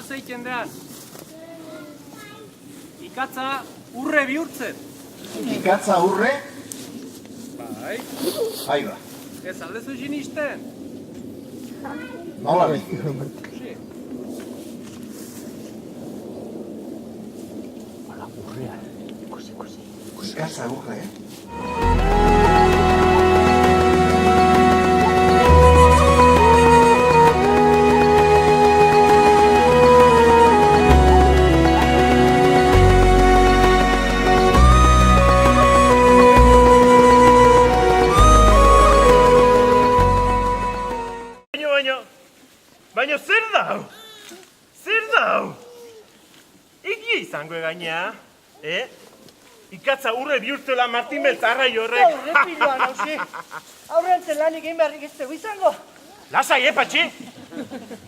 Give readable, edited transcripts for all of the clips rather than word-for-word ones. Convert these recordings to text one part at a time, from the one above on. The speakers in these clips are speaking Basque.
zeiten deaz. Ikatza urre bihurtzen. Ikatza urre? Bai. Aiba. Ez aldezu sinisten. Nola bih? Si. Hala, urrea. Ikusi. Ikatza urre, Baina zer dau? Zer dau? Egia izango gainea, Ikatza urre bihurtzela Martin Beltz arrai horrek. Horre piloa nauzi. Aurrentzen lanik egin beharrik ez dugu izango. Lasai, patxi?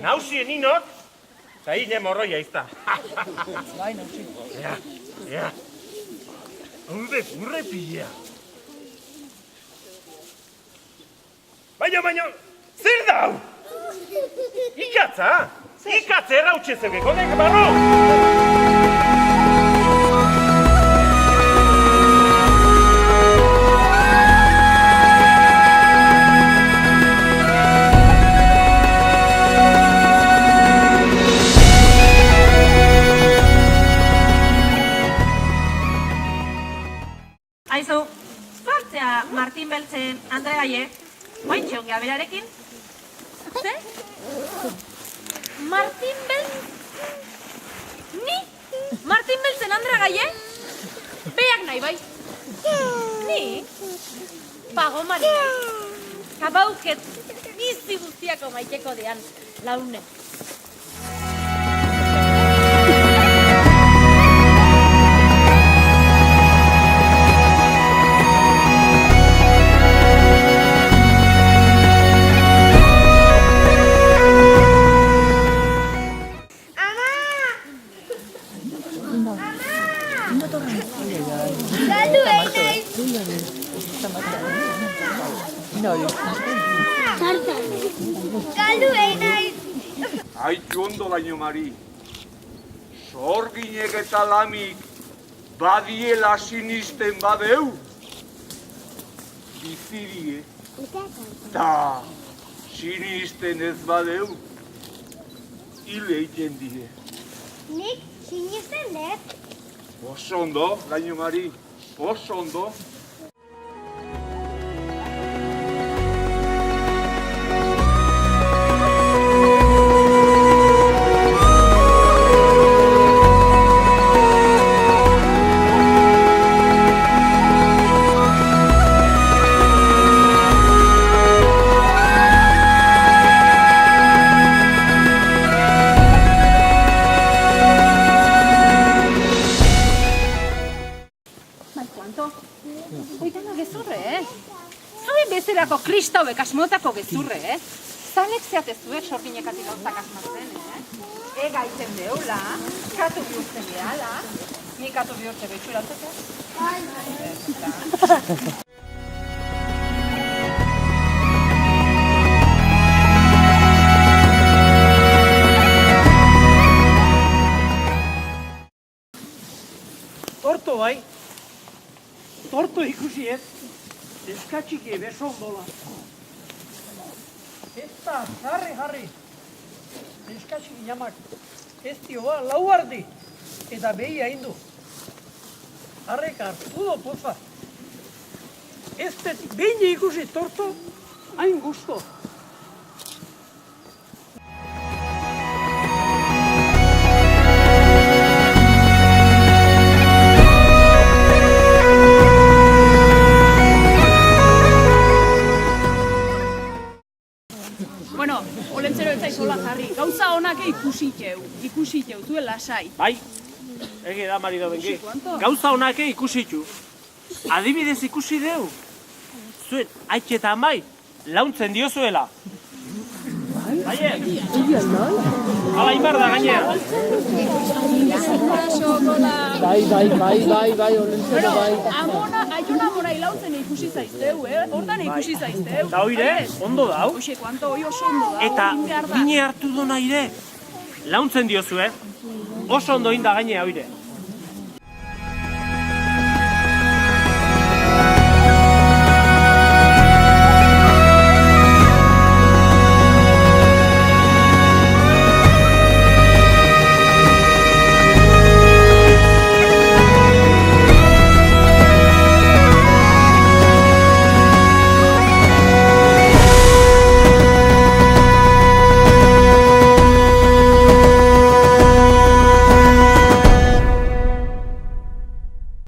Nauzien inok, zaine morroia izta. Bai, nauzi. Ea. Urre pilea. Baina, zer dau? Ikatza? Ikatza errautxe zeuge, konek barru! Aizu, partzea Martin Beltzen Andre Gaie, mointxe ongia berarekin. Ze? Martin Beltz? Ni? Martin Beltzen Andre Gaie? Beak nahi bai? Ni? Pagomari nahi. Kabauket bizi guztiako maiteko dean laune. Aitu ondo baino, Mari. Sorginek eta lamik badiela sinisten badeu. Bizirie. Ta sinisten ez badeu. Hile egiten die. Nik sinisten dut. Oso ondo, baino, Mari. Oso ondo. Kristauek asmotako gezurre, Zalek zeatezuek sorginekatik gauzak asmatzen, Ega iten deula, katu bihurtzen gehala, ni katu bihurtze behitxuratzeko. Torto bai. Torto ikusi ez. Eskatxike beso ondola. Eta, jarri. Eskatxike jamak. Ez dioa, lau ardi. Eta behi haindu. Harrek hartu do, poza. Ez beti, behin ikusi torto, hain gusto. Gauza honak ikusiteu, zuen lasai. Bai, ege da Mari Dobengi. Gauza honak ikusitu. Adibidez ikusi deu. Zuen, aitxe eta amai, launtzen diozuela. Baie? Hala inbar da gainera. Bai, olentzero bai. Aiona morai lautzen ikusi zaizteu, Hortan ikusi zaizteu. Eta oire, ondo dau. Oxe, kuanto, oi oso ondo dau. Eta bine hartu duna ire. launtzen diozue, oso ondo inda gainea oire.